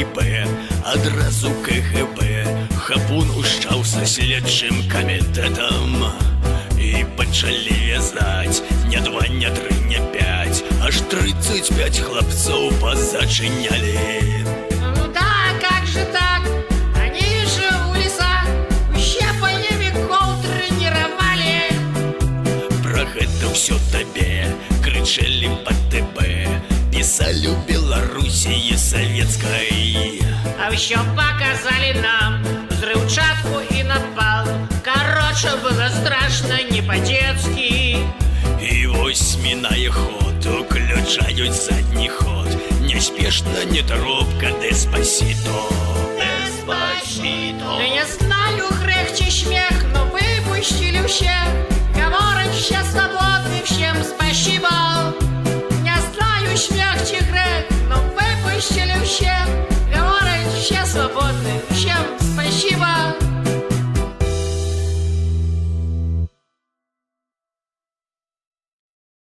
і Б, адразу КГБ. Хапун ушчаўся следчым камітэтам, і пачалі вязаць не 2, не 3, не 5, аж 35 хлопцов позачиняли. Ну да, как же так? Они же у лесах щепаньями тренировали. Про гэта ўсё табе крычалі по ТБ, писали в Белоруссии советской. А еще показали нам взрывчатку и напал. Короче, было страшно не по-детски. И вось миная ход, уключают задний ход. Неспешно, не торопко, деспасито. Деспасито. Я не знаю, хрехче смех, но выпустили всех.